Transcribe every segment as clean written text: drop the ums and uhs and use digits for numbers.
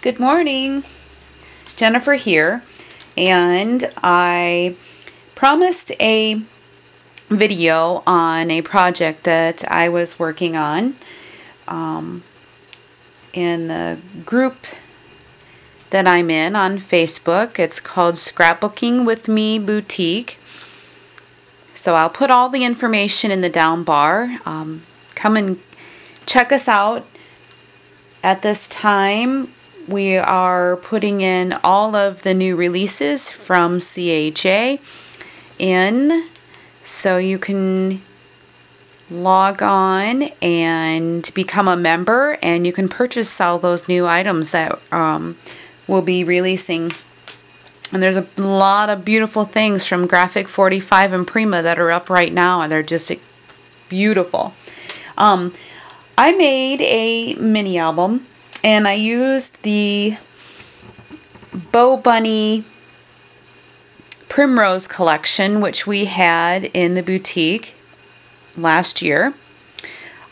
Good morning, Jennifer here, and I promised a video on a project that I was working on in the group that I'm in on Facebook. It's called Scrapbooking with Me Boutique. So I'll put all the information in the down bar. Come and check us out. At this time, we are putting in all of the new releases from CHA in, so you can log on and become a member, and you can purchase all those new items that we'll be releasing. And there's a lot of beautiful things from Graphic 45 and Prima that are up right now, and they're just beautiful. I made a mini album, and I used the BoBunny Primrose collection, which we had in the boutique last year.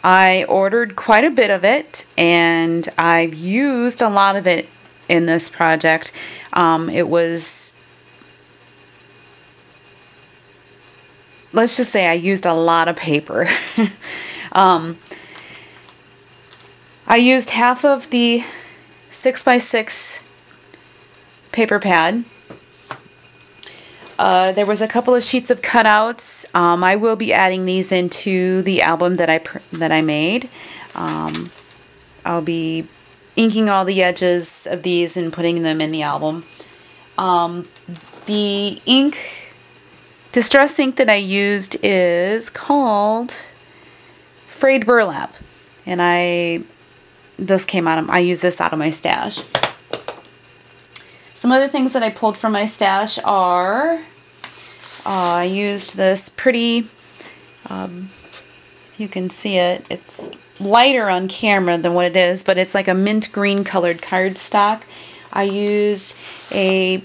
I ordered quite a bit of it, and I've used a lot of it in this project. It was, let's just say I used a lot of paper. I used half of the 6x6 paper pad. There was a couple of sheets of cutouts. I will be adding these into the album that I made. I'll be inking all the edges of these and putting them in the album. The ink, distress ink that I used is called Frayed Burlap, and I use this out of my stash. Some other things that I pulled from my stash are, I used this pretty, you can see it, it's lighter on camera than what it is, but it's like a mint green colored cardstock. I used a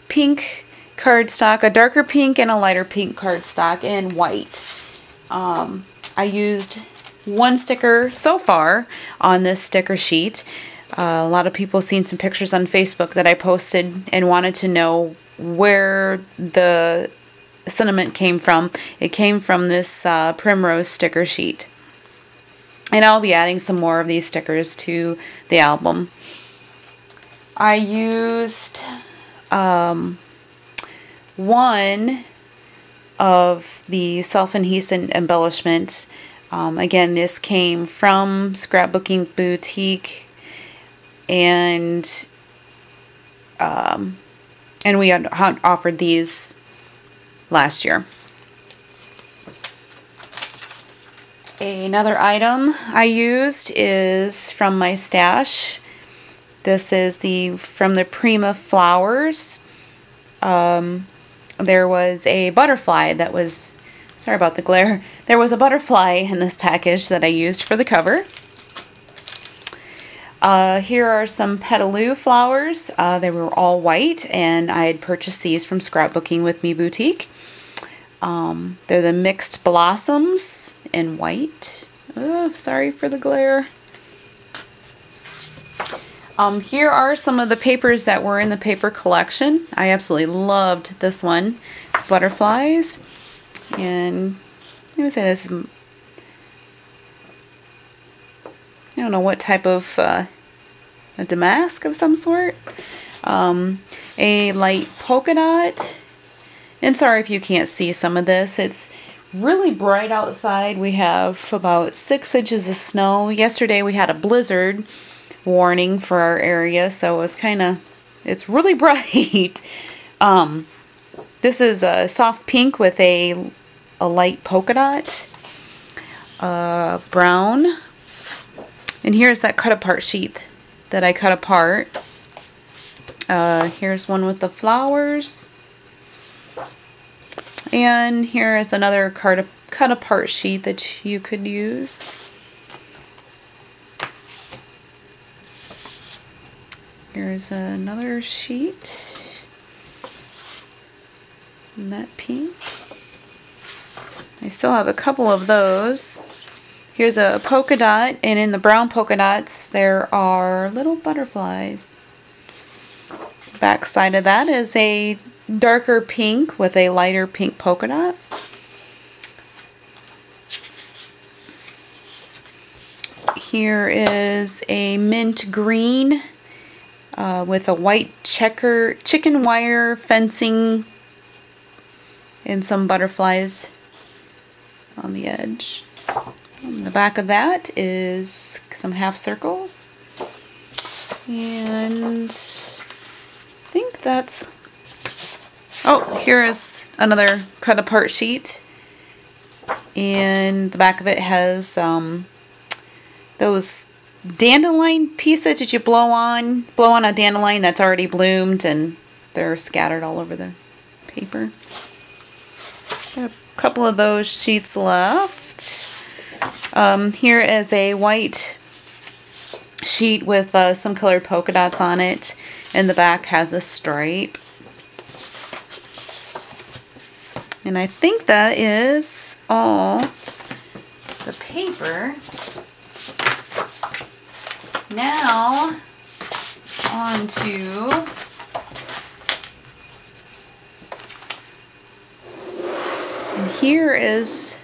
pink cardstock, a darker pink and a lighter pink cardstock, and white. I used one sticker so far on this sticker sheet. A lot of people seen some pictures on Facebook that I posted and wanted to know where the sentiment came from. It came from this Primrose sticker sheet. And I'll be adding some more of these stickers to the album. I used one of the self-adhesive embellishments. Again, this came from Scrapbooking Boutique, and we had offered these last year. Another item I used is from my stash. This is from the Prima flowers. There was a butterfly that was, sorry about the glare, there was a butterfly in this package that I used for the cover. Here are some petaloo flowers. They were all white, and I had purchased these from Scrapbooking with Me Boutique. They're the mixed blossoms in white. Oh, sorry for the glare. Here are some of the papers that were in the paper collection. I absolutely loved this one. It's butterflies, and let me say this is, I don't know what type of a damask of some sort. A light polka dot. And sorry if you can't see some of this. It's really bright outside. We have about 6 inches of snow. Yesterday we had a blizzard warning for our area, so it was it's really bright. This is a soft pink with a light polka dot. Brown. And here's that cut apart sheet that I cut apart. Here's one with the flowers. And here is another cut apart sheet that you could use. Here's another sheet. And that pink. I still have a couple of those. Here's a polka dot, and in the brown polka dots there are little butterflies. Back side of that is a darker pink with a lighter pink polka dot. Here is a mint green with a white chicken wire fencing and some butterflies on the edge. On the back of that is some half circles. And I think that's... Oh, here is another cut apart sheet. And the back of it has those dandelion pieces that you blow on a dandelion that's already bloomed, and they're scattered all over the paper. Got a couple of those sheets left. Here is a white sheet with some colored polka dots on it, and the back has a stripe. And I think that is all the paper. Now, on to here is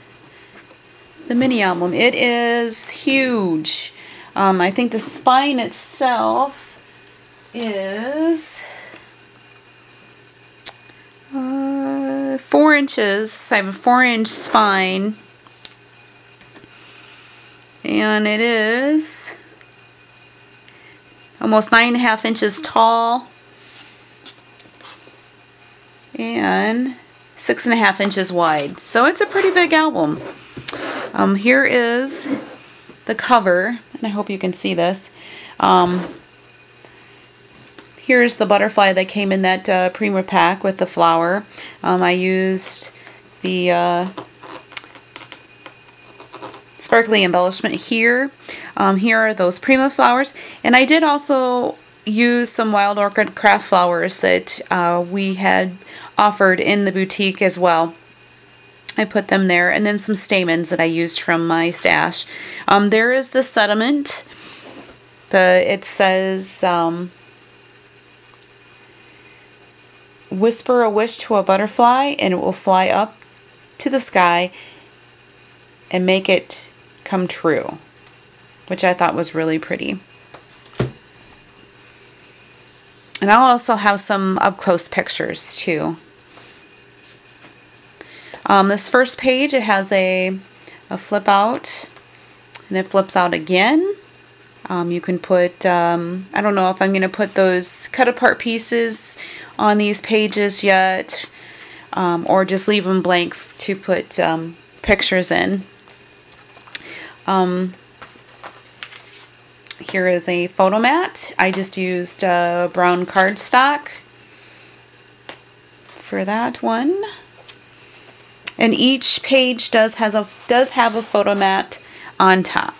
the mini album. It is huge. I think the spine itself is 4 inches. I have a 4-inch spine, and it is almost 9.5 inches tall and 6.5 inches wide. So it's a pretty big album. Here is the cover, and I hope you can see this. Here's the butterfly that came in that Prima pack with the flower. I used the sparkly embellishment here. Here are those Prima flowers, and I did also use some wild orchid craft flowers that we had offered in the boutique as well. I put them there, and then some stamens that I used from my stash. There is the sediment. It says whisper a wish to a butterfly and it will fly up to the sky and make it come true, which I thought was really pretty. And I'll also have some up-close pictures too. This first page, it has a flip out, and it flips out again. You can put, I don't know if I'm going to put those cut apart pieces on these pages yet, or just leave them blank to put pictures in. Here is a photo mat. I just used brown cardstock for that one. And each page does have a photo mat on top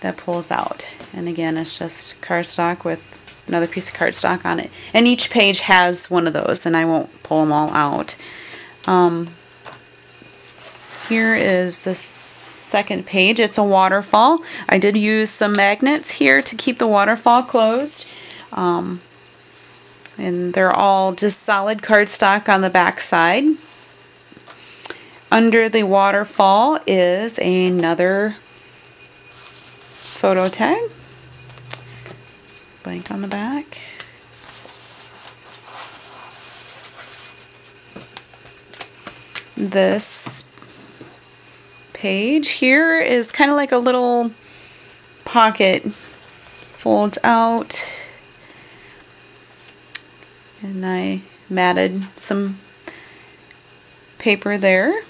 that pulls out. And again, it's just cardstock with another piece of cardstock on it. And each page has one of those, and I won't pull them all out. Here is the second page. It's a waterfall. I did use some magnets here to keep the waterfall closed. And they're all just solid cardstock on the back side. Under the waterfall is another photo tag. Blank on the back. This page here is kind of like a little pocket. Folds out. And I matted some paper there.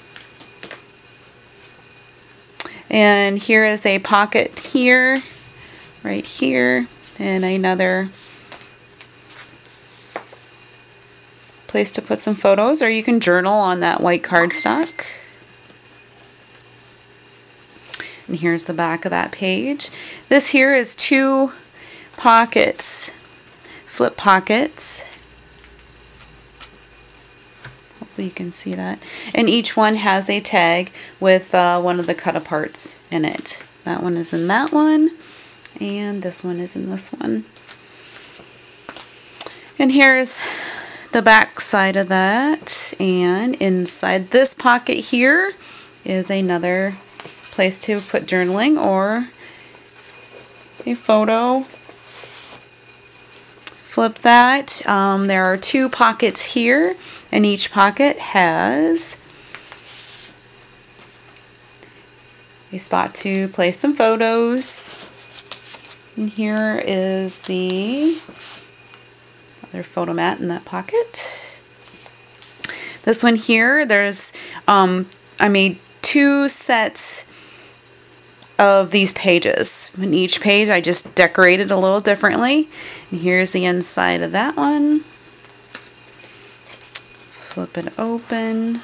And here is a pocket here, right here, and another place to put some photos, or you can journal on that white cardstock. And here's the back of that page. This here is 2 pockets, flip pockets. Hopefully you can see that. And each one has a tag with one of the cut-aparts in it. That one is in that one, and this one is in this one. And here's the back side of that, and inside this pocket here is another place to put journaling or a photo. Flip that. There are 2 pockets here, and each pocket has a spot to place some photos. And here is the other photo mat in that pocket. This one here, there's I made 2 sets of these pages. In each page I just decorated a little differently. And here's the inside of that one. Flip it open.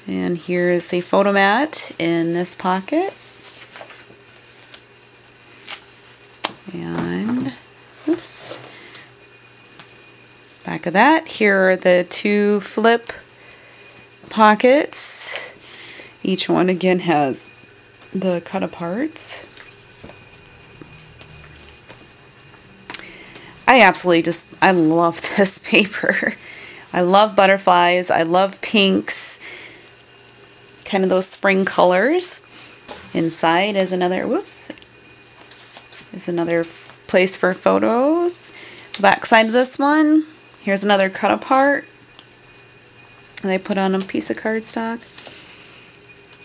And here's a photo mat in this pocket. And oops. Back of that, here are the 2 flip pockets. Each one again has the cut aparts. I love this paper. I love butterflies. I love pinks. Kind of those spring colors. Inside is another, whoops, is another place for photos. Back side of this one, here's another cut apart. And I put on a piece of cardstock.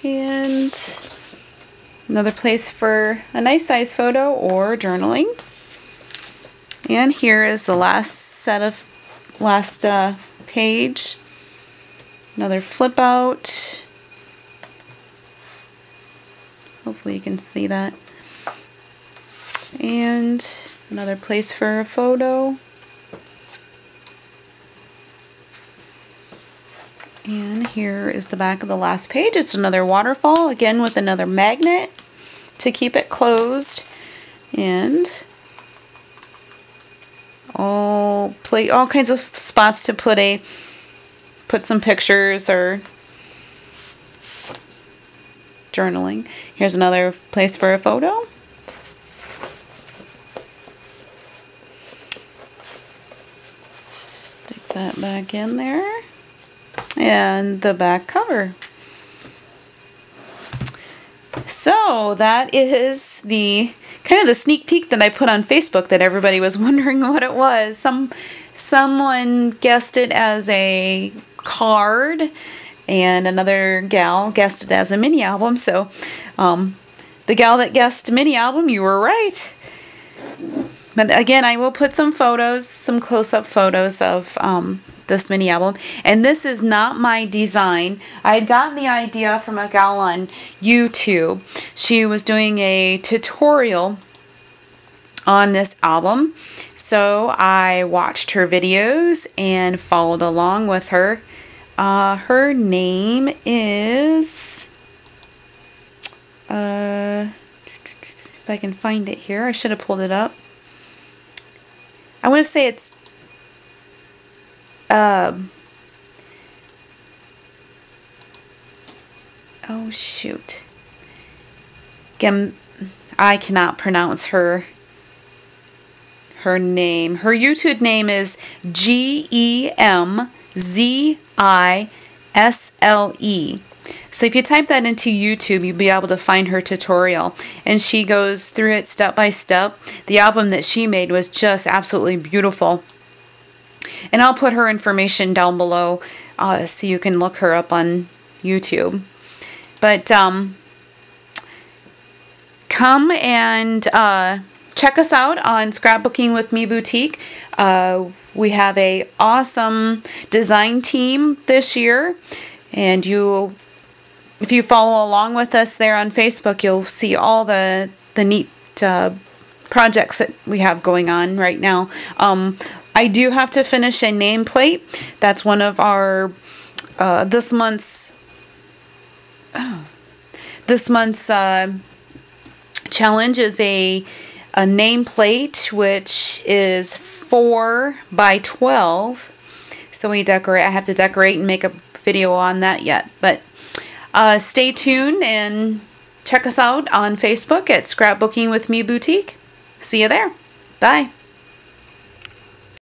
And another place for a nice size photo or journaling. And here is the last page. Another flip out. Hopefully you can see that. And another place for a photo. And here is the back of the last page. It's another waterfall, again with another magnet to keep it closed. And all kinds of spots to put some pictures or journaling. Here's another place for a photo. Stick that back in there. And the back cover. So that is the kind of the sneak peek that I put on Facebook that everybody was wondering what it was. Someone guessed it as a card, and another gal guessed it as a mini album. So the gal that guessed mini album, you were right. But again, I will put some photos, some close-up photos of this mini album. And this is not my design. I had gotten the idea from a gal on YouTube. She was doing a tutorial on this album. So I watched her videos and followed along with her. Her name is... if I can find it here. I should have pulled it up. I want to say it's oh shoot. I cannot pronounce her name. Her YouTube name is GEMZISLE. So if you type that into YouTube, you'll be able to find her tutorial. And she goes through it step by step. The album that she made was just absolutely beautiful. And I'll put her information down below so you can look her up on YouTube. But come and check us out on Scrapbooking with Me Boutique. We have an awesome design team this year. And if you follow along with us there on Facebook, you'll see all the neat projects that we have going on right now. I do have to finish a nameplate. That's one of our this month's challenge is a nameplate which is 4 by 12. So we decorate. I have to decorate and make a video on that yet. But stay tuned and check us out on Facebook at Scrapbooking with Me Boutique. See you there. Bye.